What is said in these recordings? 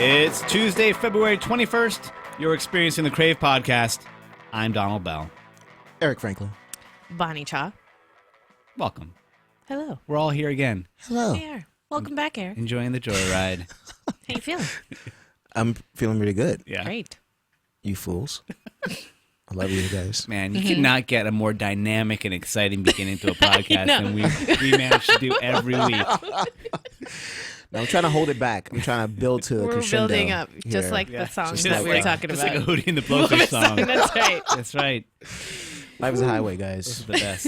It's Tuesday, February 21st. You're experiencing the Crave podcast. I'm Donald Bell. Eric Franklin. Bonnie Cha. Welcome. Hello. We're all here again. Hello. Here. Welcome back, Eric. Enjoying the joyride. How you feeling? I'm feeling really good. Yeah. Great. You fools. I love you guys. Man, you could not get a more dynamic and exciting beginning to a podcast than we managed to do every week. No, I'm trying to hold it back. I'm trying to build to a crescendo. We're building up, just here. like the songs Just that we were talking just about. like a Hootie and the Blowfish song. That's right. That's right. Life is a highway, This is guys. the best.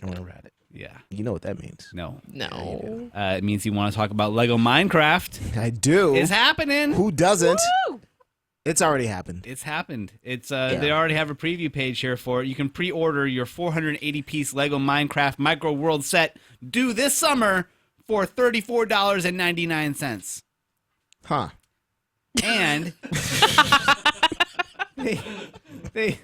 I want to ride it. Yeah. You know what that means. No. No. It means you want to talk about Lego Minecraft. I do. It's happening. Who doesn't? Woo! It's already happened. It's happened. It's They already have a preview page here for it. You can pre-order your 480-piece Lego Minecraft Micro World set due this summer for $34.99. Huh. And they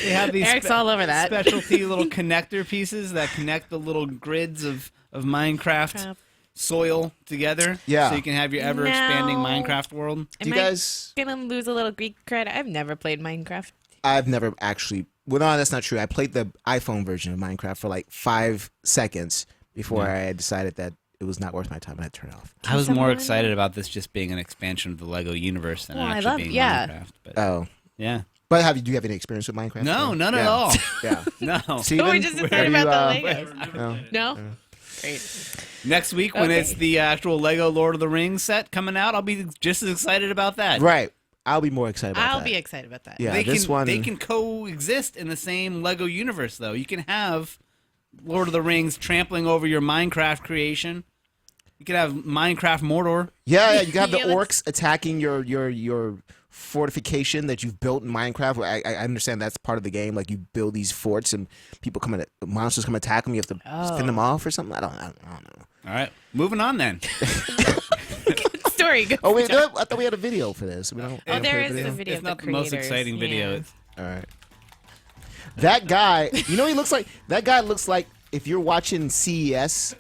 have these Eric's all over that. specialty little connector pieces that connect the little grids of Minecraft soil together. Yeah. So you can have your ever-expanding No. Minecraft world. Do you guys... I'm going to lose a little Greek credit. I've never played Minecraft. I've never actually... Well, no, that's not true. I played the iPhone version of Minecraft for like 5 seconds before I decided that it was not worth my time and I had to turn it off. I was more someone- excited about this just being an expansion of the Lego universe than Well, I actually love- being yeah. Minecraft. But Oh. yeah. But do you have any experience with Minecraft? No, none at Yeah. all. Yeah. No. Steven, Oh, we're just have excited you, about the Legos. no? No? Great. Next week, when Okay. it's the actual Lego Lord of the Rings set coming out, I'll be just as excited about that. Right. I'll be more excited about that. I'll be excited about that. Yeah, They this can one... they can coexist in the same Lego universe, though. You can have Lord of the Rings trampling over your Minecraft creation. You can have Minecraft Mordor. Yeah, you can have the Yeah, let's- orcs attacking your fortification that you've built in Minecraft. I understand that's part of the game. Like you build these forts and people monsters come attack them. You have to fend them off or something. I don't know. All right, moving on then. Story. Go. Oh wait, I thought we had a video for this. We don't. Oh, there is video? a video It's of not the the most creators. exciting video. Yeah. It's, All right. That guy, you know, what he looks like. That guy looks like if you're watching CSI,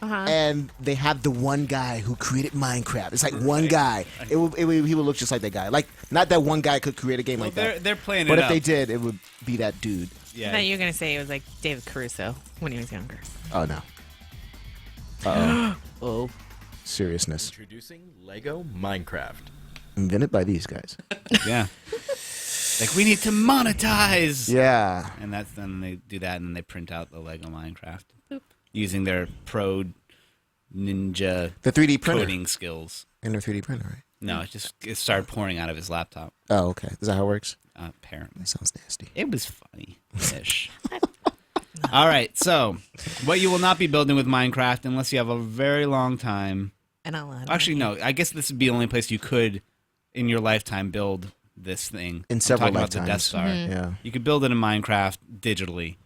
and they have the one guy who created Minecraft. It's like one guy. He would look just like that guy. Like not that one guy could create a game like that. they're playing But it if up. they did, it would be that dude. I Yeah. thought you were going to say it was like David Caruso when he was younger. Oh no. Uh-oh. Oh. Seriousness. Introducing Lego Minecraft. Invented by these guys. Yeah. Like, we need to monetize. Yeah. And then they do that, and then they print out the Lego Minecraft using their pro ninja The 3D printer. coding skills. In their 3D printer, right? No, it started pouring out of his laptop. Oh, okay. Is that how it works? Apparently, That sounds nasty. it was funny-ish. All right, so what you will not be building with Minecraft unless you have a very long time. And I'll Actually, no. I guess this would be the only place you could, in your lifetime, build this thing. In I'm several talking about the Death lifetimes. Star. Yeah. You could build it in Minecraft digitally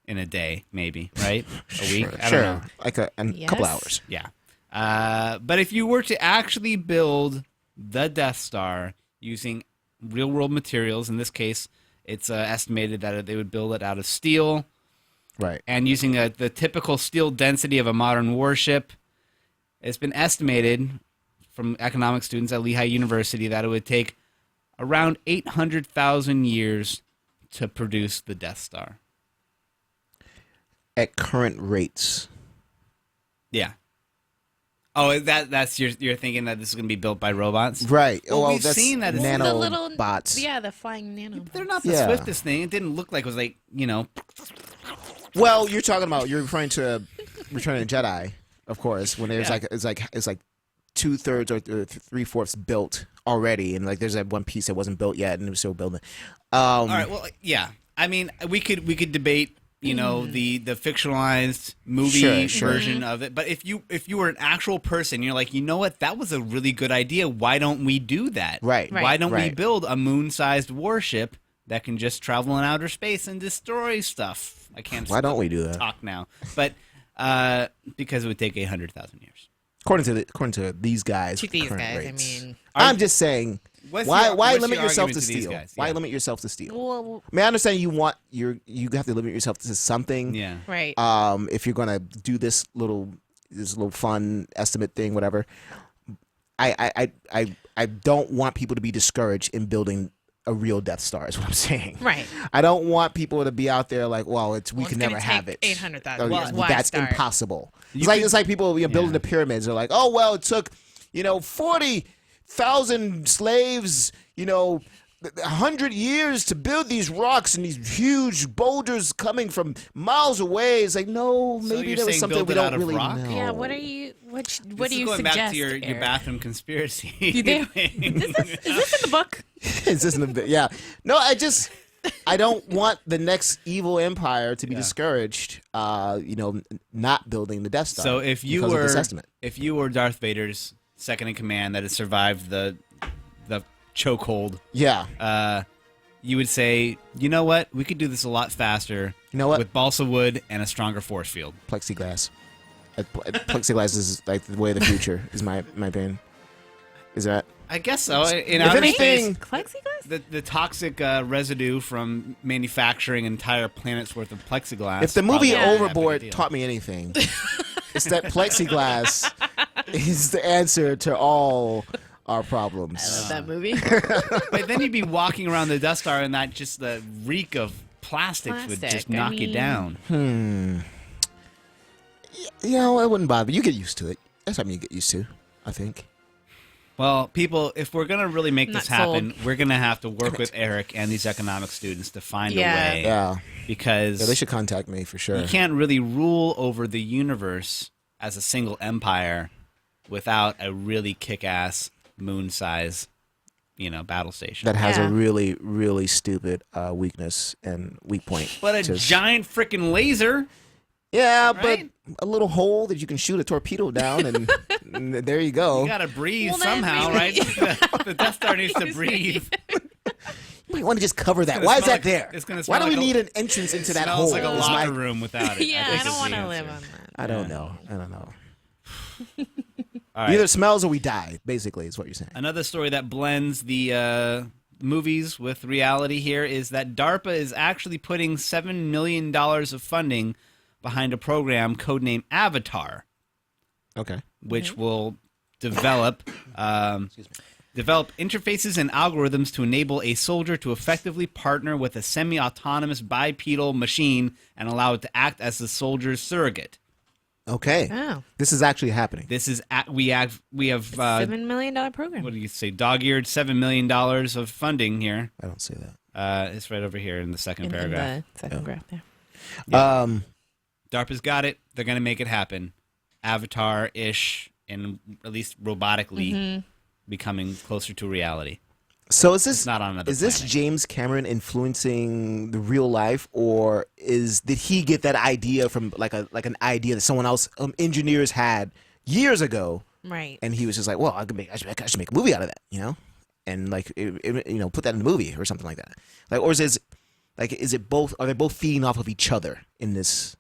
in a day, maybe, right? A week? I don't know. Like a couple Yes. hours. Yeah. But if you were to actually build the Death Star using real-world materials, in this case, it's estimated that they would build it out of steel, Right. and using the typical steel density of a modern warship. It's been estimated from economics students at Lehigh University that it would take around 800,000 years to produce the Death Star. At current rates. Yeah. Oh, that's you're thinking that this is going to be built by robots? Right. Well, we've that's seen that it's- nano the little bots. Yeah, the flying nano. They're not the Yeah. swiftest thing. It didn't look like it was like, Well, you're referring to Return of the Jedi, of course, when there's it's like 2/3 or 3/4 built already, and like there's that one piece that wasn't built yet, and it was still building. all right, well, yeah. I mean, we could debate, the fictionalized movie Sure. version of it, but if you were an actual person, you're like, you know what? That was a really good idea. Why don't we do that? Right. Why don't we Right. build a moon-sized warship that can just travel in outer space and destroy stuff? I can't. Why don't we do that? talk now? But because it would take 800,000 years. According to these guys. To these current guys, rates. I mean. I'm just saying. What's Why your limit yourself argument to to these steel? guys? Why Yeah. limit yourself to steel? Well, I mean, I understand you have to limit yourself to something. Yeah. right. If you're gonna do this little fun estimate thing, whatever. I don't want people to be discouraged in building a real Death Star. Is what I'm saying. Right. I don't want people to be out there like, well, we can never gonna have take it. 800,000 Well, years. Why that's start? impossible. It's like people building the pyramids. They're like, oh well, it took 40,000 slaves, 100 years to build these rocks and these huge boulders coming from miles away. It's like, no, maybe you're there was saying something build we it out don't of really rock? know. Yeah, what do you going suggest? back to your Eric? bathroom conspiracy. Is this in the book? Is this in the yeah? No, I don't want the next evil empire to be discouraged. Not building the Death Star. So if you because of this were estimate. if you were Darth Vader's second in command that has survived the chokehold, you would say, you know what? We could do this a lot faster. You know what? With balsa wood and a stronger force field. Plexiglass. Plexiglass is like the way of the future. Is my opinion. Is that? I guess so. In If outer anything- space, Plexiglass? the toxic residue from manufacturing an entire planet's worth of plexiglass. If the movie probably not that big a Overboard deal. taught me anything, it's that plexiglass is the answer to all our problems. I love that movie. But then you'd be walking around the Death Star and that just the reek of plastics would just Plastic, I knock you mean- down. It wouldn't bother me. You get used to it. That's something you get used to, I think. Well, people, if we're going to really make this Not happen, sold. we're going to have to work with Eric and these economic students to find a Yeah. way. Yeah. Because Yeah, they should contact me for sure. you can't really rule over the universe as a single empire without a really kick-ass moon-size, battle station. That has Yeah. a really, really stupid weakness and weak point. But a giant freaking laser. Yeah, Right? but a little hole that you can shoot a torpedo down, and, and there you go. You got to breathe Well, then somehow, right? The Death Star needs to breathe. You want to just cover that. gonna Why is smell that like- there? it's gonna Why smell do we like a- need an entrance into that Smells hole? like a is locker my- room without it. Yeah, think I don't is want the to live answer. on that. I don't know. All right. Either it smells or we die, basically, is what you're saying. Another story that blends the movies with reality here is that DARPA is actually putting $7 million of funding behind a program codenamed Avatar, Okay. which will develop interfaces and algorithms to enable a soldier to effectively partner with a semi-autonomous bipedal machine and allow it to act as the soldier's surrogate. Okay. Oh. This is actually happening. This is we have $7 million program. what do you say, dog-eared $7 million of funding here. I don't say that. It's right over here in the second in paragraph. the second graph there. DARPA's got it. They're going to make it happen. Avatar-ish, and at least robotically becoming closer to reality. So is this not on another Is this planet. James Cameron influencing the real life, or did he get that idea from like an idea that someone else engineers had years ago, Right. and he was just like, well, I should make a movie out of that, and like put that in the movie or something like that, like, or is it both? Are they both feeding off of each other in this?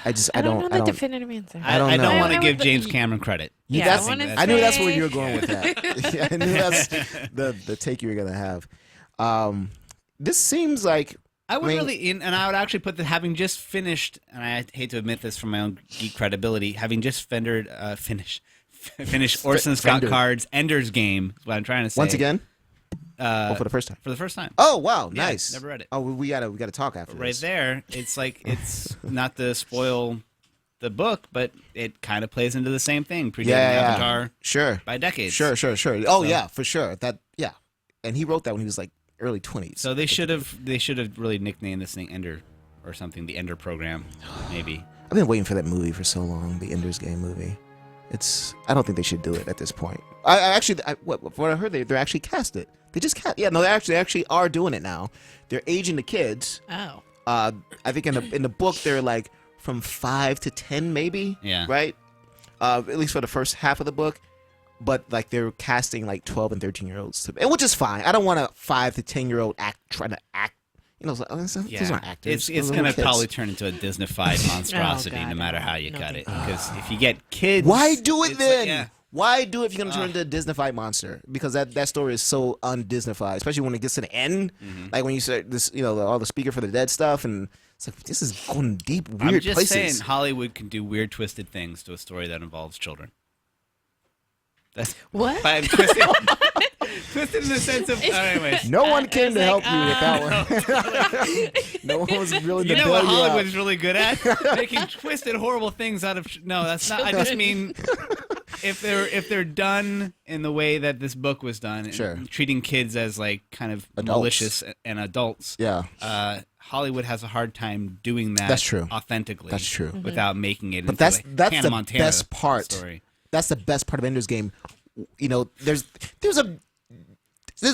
I don't know the definitive answer. I don't I know. don't want to I give would- James Cameron credit. Yeah, That's- I wanna I knew that's say- where you were going with that. Yeah, I knew that's the take you were gonna have. This seems like I would mean- really, and I would actually put that having just finished, and I hate to admit this from my own geek credibility, having just finished Orson Scott Fender. Card's Ender's Game, is what I'm trying to say. once again, for the first time. For the first time. Oh wow, Yeah, nice. never read it. Oh, we gotta talk after Right this. there, it's like, it's not to spoil the book, but it kind of plays into the same thing, predating Avatar Sure. by decades. Sure. Oh yeah, for sure. And he wrote that when he was like early 20s. So they should have really nicknamed this thing Ender or something, the Ender program, maybe. I've been waiting for that movie for so long, the Ender's Game movie. I don't think they should do it at this point. What I heard, they're actually cast it. They just cast. Yeah, no, they actually are doing it now. They're aging the kids. Oh. I think in the book they're like from 5 to 10, maybe. Yeah. Right. At least for the first half of the book, but like they're casting like 12 and 13-year-olds, and which is fine. I don't want a 5 to 10-year-old trying to act. Those aren't actors. It's Those are going to little kids. probably turn into a Disney-fied monstrosity, God, no matter no. how you No, cut it. thank you. Because if you get kids, Why do it it's then? like, yeah. Why do it if you're gonna turn into a Disney-fied monster? Because that story is so un-Disney-fied, especially when it gets to the end. Like when you say this, all the Speaker for the Dead stuff, and it's like this is going deep, weird I'm just places. saying, Hollywood can do weird, twisted things to a story that involves children. That's What? but twisted, twisted in the sense of. Anyways, No one came to like, help you with that one. No one was willing to you know bail what you Hollywood out. is really good at? Making twisted, horrible things out of. No, that's not. I just mean if they're done in the way that this book was done, Sure. treating kids as like kind of Adults. malicious and adults. Yeah. Hollywood has a hard time doing that. That's true. Authentically. That's true. Without making it. But into that's Hannah the Montana best part. Story. That's the best part of Ender's Game. You know, there's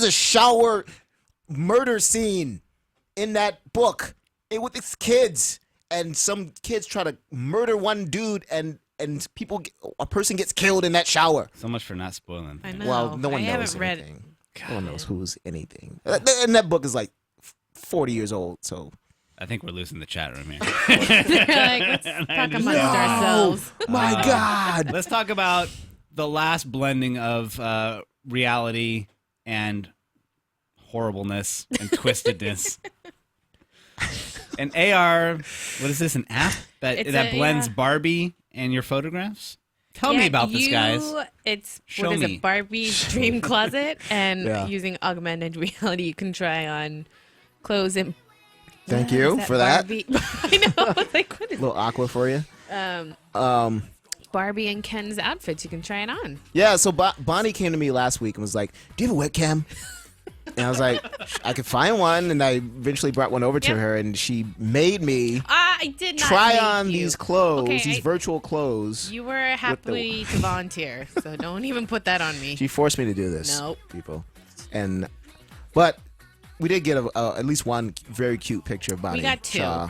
a shower murder scene in that book with its kids, and some kids try to murder one dude, and a person gets killed in that shower. So much for not spoiling. I know. Well, no one I knows haven't read anything. No one knows who's anything. And that book is like 40 years old, so. I think we're losing the chat room here. They're like, let's talk amongst ourselves. My God. Let's talk about the last blending of reality and horribleness and twistedness. An AR, what is this, an app that blends Barbie and your photographs? Tell me about this, guys. It's Show what is me. it, Barbie Dream Closet, and Yeah. using augmented reality, you can try on clothes and. Thank Is you for that. Barbie? I know. I was like, what A is little aqua for you. Barbie and Ken's outfits? You can try it on. Yeah, so Bonnie came to me last week and was like, "Do you have a webcam?" And I was like, "I could find one," and I eventually brought one over to Yep. her, and she made me I did not try make on you. these clothes, Okay, these virtual clothes. You were happily to volunteer, so don't even put that on me. She forced me to do this, Nope. people. But we did get at least one very cute picture of Bonnie. We got two. Shaw,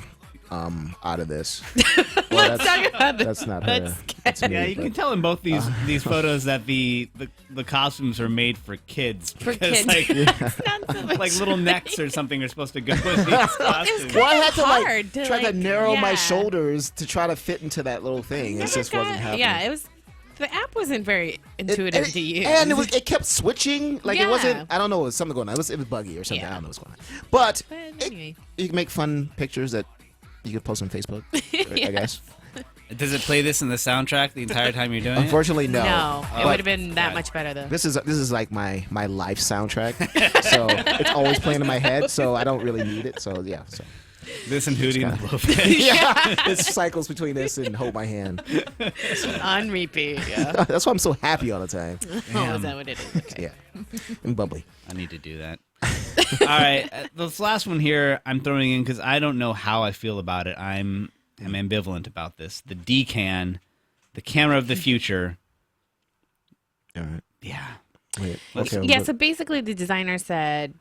out of this. Let's talk about this. That's not her. That's me, Yeah, you but- can tell in both these photos that the costumes are made for kids. For because, kids. Like, It's not so much like little necks or something are supposed to go with these costumes. Well, I had to hard to, try to like, narrow my yeah. shoulders to try to fit into that little thing. It Never just wasn't got- happening. Yeah, it was. The app wasn't very intuitive to use. And it kept switching. Like it wasn't. Yeah. I don't know. It was something going on. It was buggy or something. Yeah. I don't know what's going on. But But anyway. you can make fun pictures that you could post on Facebook. I guess. Does it play this in the soundtrack the entire time you're doing Unfortunately, no. No, it But would have been that God. much better though. This is like my life soundtrack. So it's always playing in my head. So I don't really need it. So yeah. So it? This and Hootie and the Blowfish. yeah, it cycles between this and hold my hand. On repeat. Yeah. That's why I'm so happy all the time. Oh, is that what it is? Okay. Yeah, and bubbly. I need to do that. All right, this last one here I'm throwing in because I don't know how I feel about it. I'm ambivalent about this. The D-Can, the camera of the future. All right. Yeah. Wait, Let's- okay, Yeah, but- so basically the designer said,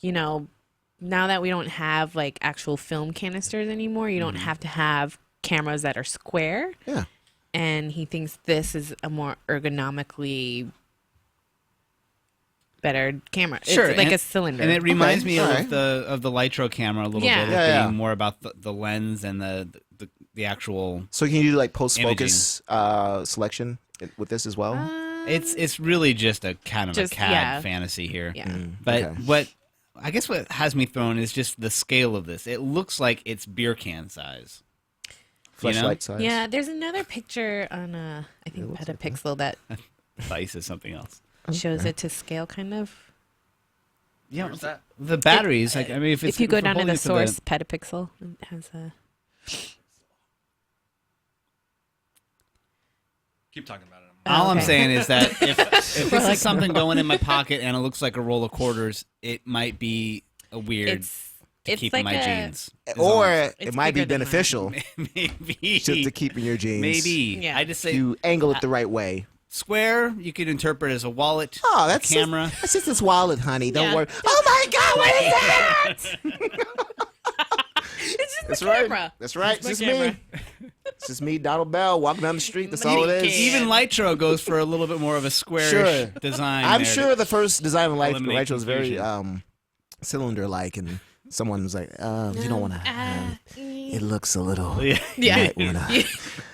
now that we don't have like actual film canisters anymore, you don't have to have cameras that are square. yeah. And he thinks this is a more ergonomically better camera. Sure, It's like and- a cylinder. And it reminds Okay, me all of right. the Lytro camera a little Yeah. bit, Yeah, of yeah. being more about the lens and the actual. So can you do like post focus selection with this as well? It's really just a kind of Just- a CAD yeah. fantasy here. Yeah. But okay. what has me thrown is just the scale of this. It looks like it's beer can size. Flashlight size. Yeah, there's another picture on I think Petapixel that Vice is something else. shows it to scale kind of. Yeah, the batteries. Like I mean, if you go we're down to holding the it to source, Petapixel it has a. Keep talking about it. all I'm okay. saying is that if this like, is something going in my pocket and it looks like a roll of quarters, it might be a weird to It's keep like in my a, jeans. is all Or I'm it It's might be bigger than mine. beneficial maybe to keep in your jeans. maybe. Yeah. I just say You angle it the right way. square. You could interpret as a wallet. Oh, that's a camera. That's just this wallet, honey. Don't Yeah. worry. Oh my God, what is that? It's just That's the right. camera. That's right. It's my just camera. me. It's just me, Donald Bell, walking down the street. That's all it is. Even Lytro goes for a little bit more of a squarish Sure. design. I'm there. sure the first design of eliminate Rachel was very confusion. cylinder-like, and someone was like, "You don't want to. It looks a little. Yeah. Yeah. You might wanna-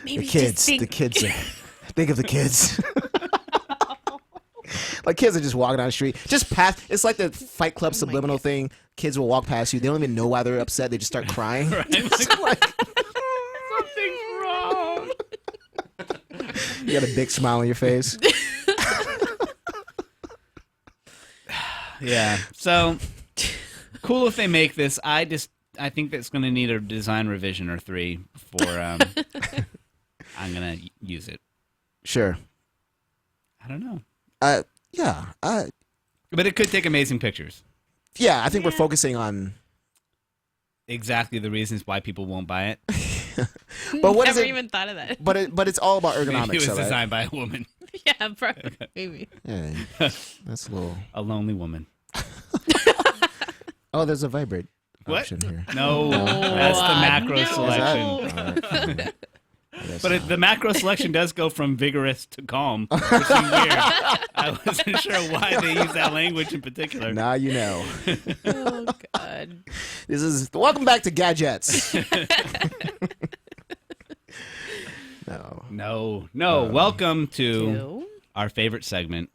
Maybe the kids. just think, The kids are. Think of the kids." Like kids are just walking down the street, just past. It's like the Fight Club subliminal thing. Kids will walk past you. They don't even know why they're upset. They just start crying. It's like, Something's wrong. you got a big smile on your face. Yeah. So cool if they make this. I think that's going to need a design revision or 3 before I'm going to use it. Sure. I don't know. Yeah. But it could take amazing pictures. Yeah, I think we're focusing on exactly the reasons why people won't buy it. But what Never is it? even thought of that. But it's all about ergonomics. Maybe it was right? designed by a woman, Yeah, probably. Maybe. Yeah, that's a little. a lonely woman. Oh, there's a vibrate What? option here. No, that's the macro no. selection. All right. But the macro selection does go from vigorous to calm, which is weird. I wasn't sure why they use that language in particular. Now you know. Oh God. This is welcome back to gadgets. No. Welcome to Two. our favorite segment.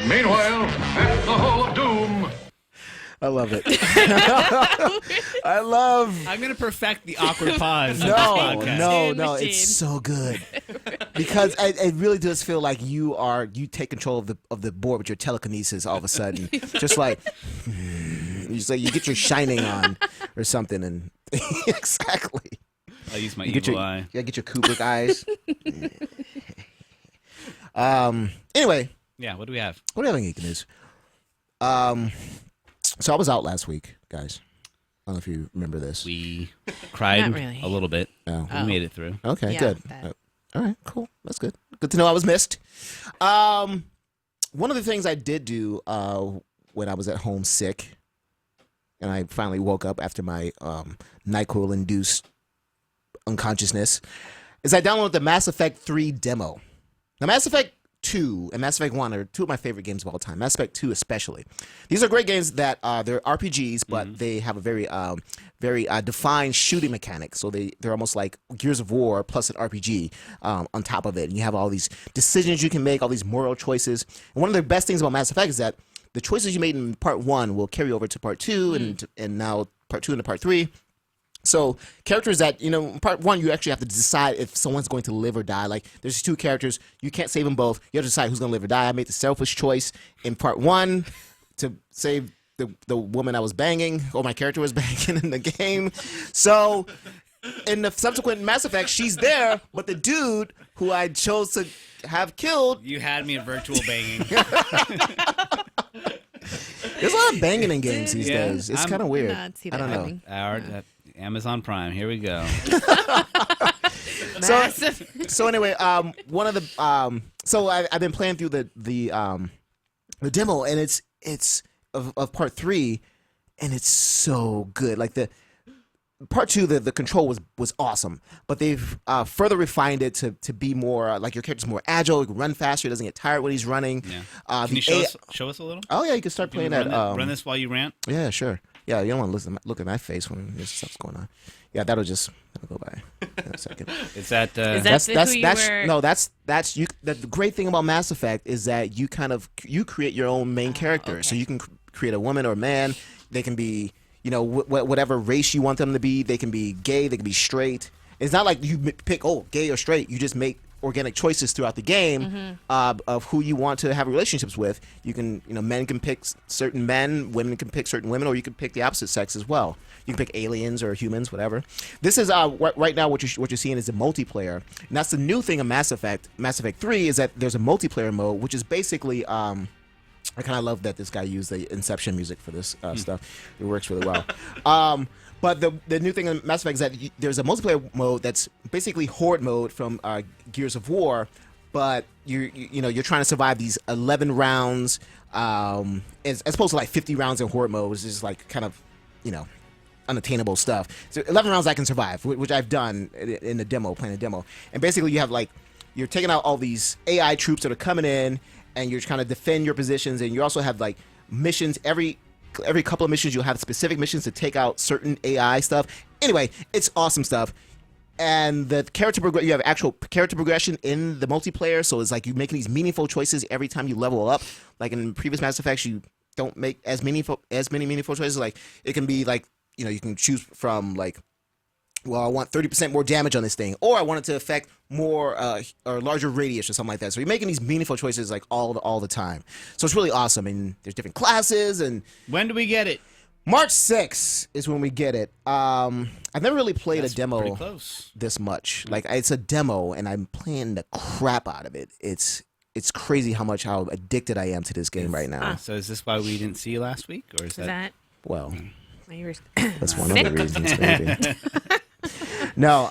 Meanwhile, at the Hall of Doom. I love it. I love. I'm gonna perfect the awkward pause. of this No, podcast. no, Machine. it's so good because it really does feel like you take control of the board with your telekinesis all of a sudden, just like you get your shining on or something, and exactly. I use my You get evil your eye. Get your Kubrick eyes. Anyway, Yeah. What do we have? what do we have in geek news? So I was out last week, guys. I don't know if you remember this. We cried Not really. a little bit. Oh. We made it through. Okay, Yeah, good. that. All right, cool. That's good. Good to know I was missed. One of the things I did do when I was at home sick, and I finally woke up after my NyQuil-induced unconsciousness, is I downloaded the Mass Effect 3 demo. Now, Mass Effect 2 and Mass Effect 1 are two of my favorite games of all time. Mass Effect 2 especially. These are great games that they're RPGs, but they have a very defined shooting mechanic. So they're almost like Gears of War plus an RPG on top of it. And you have all these decisions you can make, all these moral choices. And one of the best things about Mass Effect is that the choices you made in part 1 will carry over to part 2 and now part 2 into part 3. So characters that, in part 1, you actually have to decide if someone's going to live or die. Like, there's 2 characters. You can't save them both. You have to decide who's going to live or die. I made the selfish choice in part 1 to save the woman I was banging, or my character was banging in the game. So in the subsequent Mass Effect, she's there, but the dude who I chose to have killed. You had me at virtual banging. There's a lot of banging in games these Yeah, days. It's I'm- kind of weird. Not see I that don't know. happening. Amazon Prime. Here we go. Massive. So anyway, one of the so I've been playing through the demo, and it's of part 3, and it's so good. Like the part 2, the control was awesome, but they've further refined it to be more like your character's more agile. He can run faster. He doesn't get tired when he's running. Yeah. Can you show us a little? Oh yeah, you can start Can you playing that. run this while you rant? Yeah, sure. Yeah, you don't want to look at my face when this stuff's going on. Yeah, that'll go by in a second. Is that? Is that who you were- No, that's you. The great thing about Mass Effect is that you create your own main character. So okay. you can create a woman or a man. They can be, whatever race you want them to be. They can be gay. They can be straight. It's not like you pick gay or straight. You just make organic choices throughout the game of who you want to have relationships with. You can, men can pick certain men, women can pick certain women, or you can pick the opposite sex as well. You can pick aliens or humans, whatever. This is right now what you're seeing is the multiplayer, and that's the new thing of Mass Effect. Mass Effect 3 is that there's a multiplayer mode, which is basically I kind of love that this guy used the Inception music for this stuff. It works really well. But the new thing in Mass Effect is that there's a multiplayer mode that's basically Horde mode from Gears of War, but you're trying to survive these 11 rounds as opposed to like 50 rounds in Horde mode, which is like kind of unattainable stuff. So 11 rounds I can survive, which I've done in the demo, playing the demo. And basically you have you're taking out all these AI troops that are coming in, and you're trying to defend your positions, and you also have missions every couple of missions. You'll have specific missions to take out certain AI stuff. Anyway, it's awesome stuff. And the you have actual character progression in the multiplayer, so it's like you're making these meaningful choices every time you level up. Like in previous Mass Effects, you don't make as many meaningful choices. Like it can be you can choose from well, I want 30% more damage on this thing, or I want it to affect more or larger radius or something like that. So you're making these meaningful choices like all the time. So it's really awesome. And there's different classes. And When do we get it? March 6th is when we get it. I've never really played That's a demo pretty close. this much. Like, it's a demo, and I'm playing the crap out of it. It's crazy how addicted I am to this game right now. So is this why we didn't see you last week, or is Is that? Well, You were that's one of the reasons, maybe. No,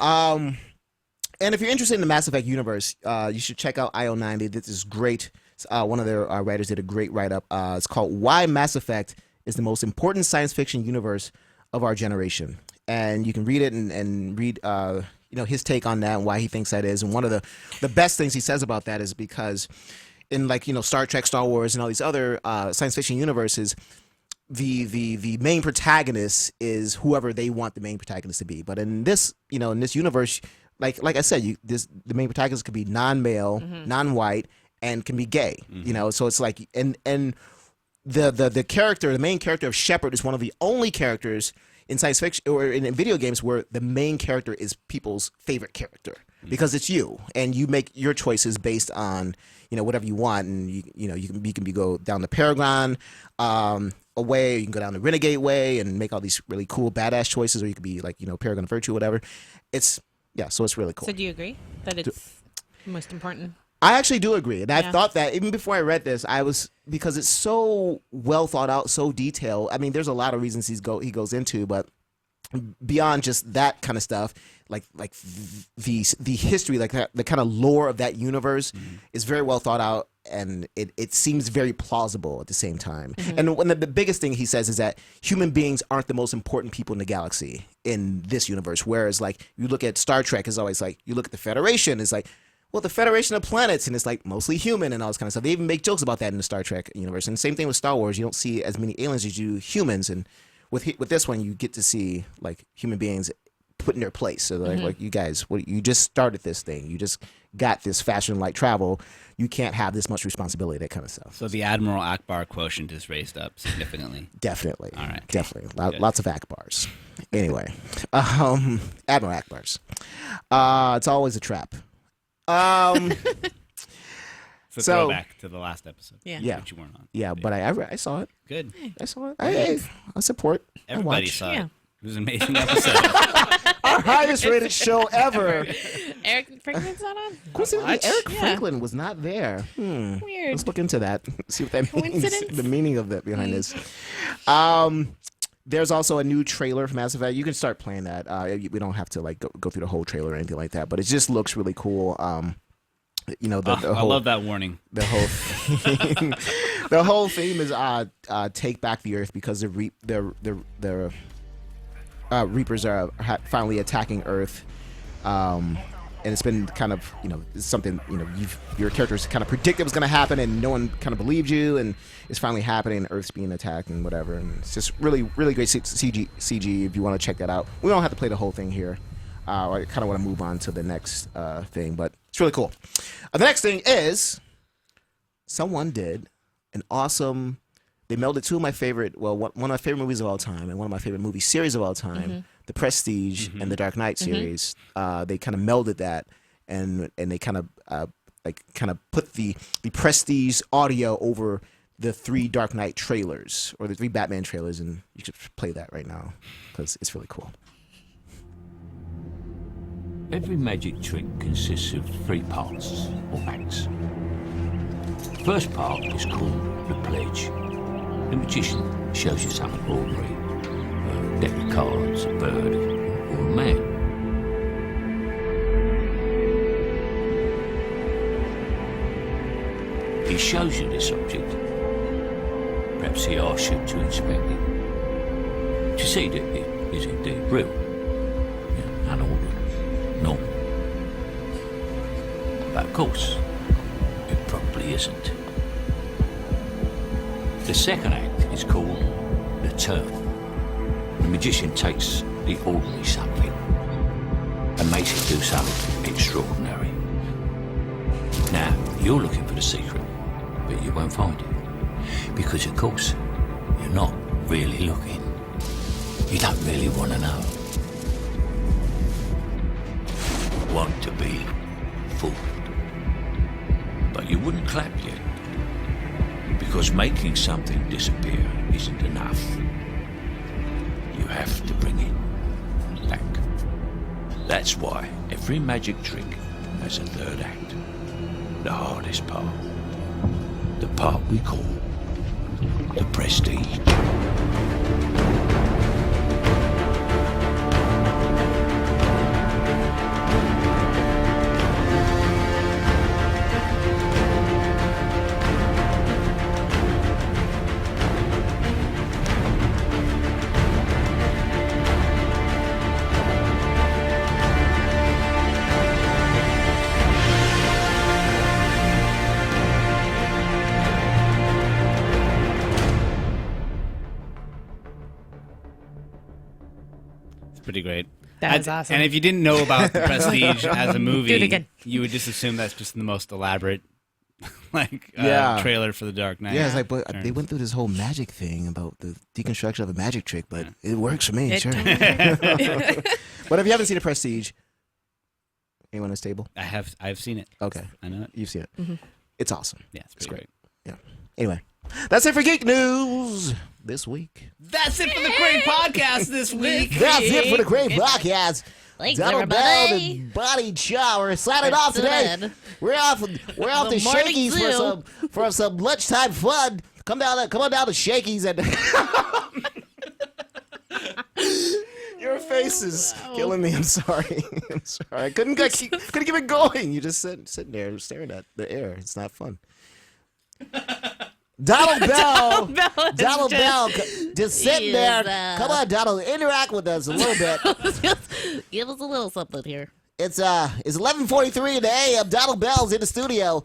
and if you're interested in the Mass Effect universe, you should check out IO9. This is great. One of their writers did a great write-up. It's called "Why Mass Effect is the Most Important Science Fiction Universe of Our Generation," and you can read it and read his take on that and why he thinks that is. And one of the best things he says about that is because in Star Trek, Star Wars, and all these other science fiction universes, the main protagonist is whoever they want the main protagonist to be. But in this universe, like I said, the main protagonist could be non-male, non-white, and can be gay. So it's like and the main character of Shepard is one of the only characters in science fiction or in video games where the main character is people's favorite character, because it's you, and you make your choices based on whatever you want, and you can go down the Paragon way, you can go down the Renegade way and make all these really cool badass choices, or you could be like Paragon of Virtue, whatever. So it's really cool. So do you agree that it's most important? I actually do agree, and I thought that even before I read this, because it's so well thought out, so detailed. I mean, there's a lot of reasons he goes into, but beyond just that kind of stuff, like the history, like the kind of lore of that universe is very well thought out, and it seems very plausible at the same time. And one of the biggest thing he says is that human beings aren't the most important people in the galaxy in this universe, whereas like you look at Star Trek, it's always like you look at the Federation, it's like, well, the Federation of Planets, and it's like mostly human and all this kind of stuff. They even make jokes about that in the Star Trek universe. And same thing with Star Wars. You don't see as many aliens as you do humans. And with this one, you get to see like human beings put in their place. So like you guys, you just started this thing. You just got this faster than light travel. You can't have this much responsibility, that kind of stuff. So the Admiral Akbar quotient is raised up significantly. Definitely. All right. Definitely. Lots of Akbars. Anyway, Admiral Akbars. It's always a trap. It's a throwback to the last episode. Yeah. Which you weren't on. Yeah, but I saw it. Good. I saw it. I support. Everybody I watch. saw it. Yeah. It was an amazing episode. Our highest rated show ever. Eric Franklin's not on? Coincidentally, Eric Yeah. Franklin was not there. Weird. Let's look into that. See what that means. Coincidence? The meaning of that behind this. There's also a new trailer for Mass Effect. You can start playing that. We don't have to like go through the whole trailer or anything like that, but it just looks really cool. The I whole, love that warning. the whole theme, the whole theme is take back the Earth, because the Reapers are finally attacking Earth. And it's been kind of, it's something, your characters kind of predicted was going to happen, and no one kind of believed you, and it's finally happening, Earth's being attacked and whatever. And it's just really, really great CG if you want to check that out. We don't have to play the whole thing here. I kind of want to move on to the next thing, but it's really cool. The next thing is someone did an awesome, they melded two of my favorite, one of my favorite movies of all time and one of my favorite movie series of all time, The Prestige and the Dark Knight series. They kind of melded that, and they kind of put the Prestige audio over the 3 Dark Knight trailers, or the 3 Batman trailers, and you should play that right now because it's really cool. Every magic trick consists of 3 parts, or acts. The first part is called the pledge. The magician shows you something ordinary, a deck of cards, a bird, or a man. He shows you this object. Perhaps he asks you to inspect it, to see that it is indeed real, unordered. No. But of course, it probably isn't. The second act is called the turn. The magician takes the ordinary something and makes it do something extraordinary. Now, you're looking for the secret, but you won't find it. Because of course, you're not really looking. You don't really want to know. want to be fooled. But you wouldn't clap yet, because making something disappear isn't enough. You have to bring it back. That's why every magic trick has a third act. The hardest part. The part we call the prestige. Pretty great. That was awesome. And if you didn't know about The Prestige as a movie, Do it again. you would just assume that's just the most elaborate, Yeah. trailer for The Dark Knight. Yeah, it's like, but Returns. they went through this whole magic thing about the deconstruction of a magic trick, but it works for me, It sure. totally- But if you haven't seen The Prestige, anyone on this table? I've seen it. Okay, I know it. you've seen it. Mm-hmm. It's awesome. Yeah, it's It's pretty great. great. Anyway, that's it for Geek News this week. That's it for the Crave podcast this week. That's it for the Crave Podcast. Thanks, Donald Bell everybody. and Body Chow are signing off today. Good. We're off to The morning Shakey's for some lunchtime fun. Come on down to Shakey's and your face is killing me. I'm sorry. I'm sorry. I couldn't keep it going. You just sitting there staring at the air. It's not fun. Donald Bell. Donald Bell, just sitting He there. is, Come on, Donald, interact with us a little bit. Give us a little something here. It's 11:43 in the a.m. Donald Bell's in the studio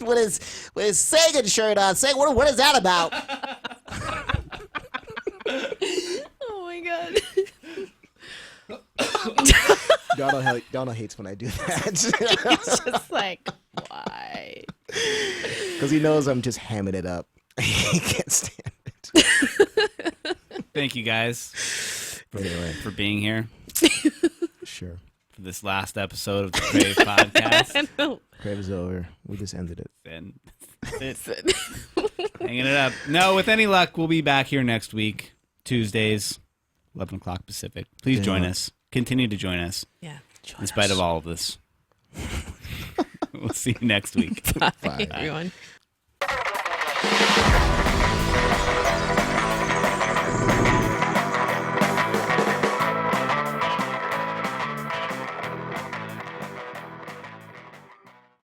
with his Sagan shirt on. Say, what is that about? Oh my god. Donald hates when I do that Just like, why? because he knows I'm just hamming it up. He can't stand it. Thank you guys But anyway, for being here sure. for this last episode of the Crave podcast. No. Crave is over. We just ended it. And that's it. Hanging it up. No, with any luck, we'll be back here next week, Tuesdays, 11 o'clock Pacific. Please join Yeah. us. Continue to join us Yeah. in spite of all of this. We'll see you next week. Bye, everyone.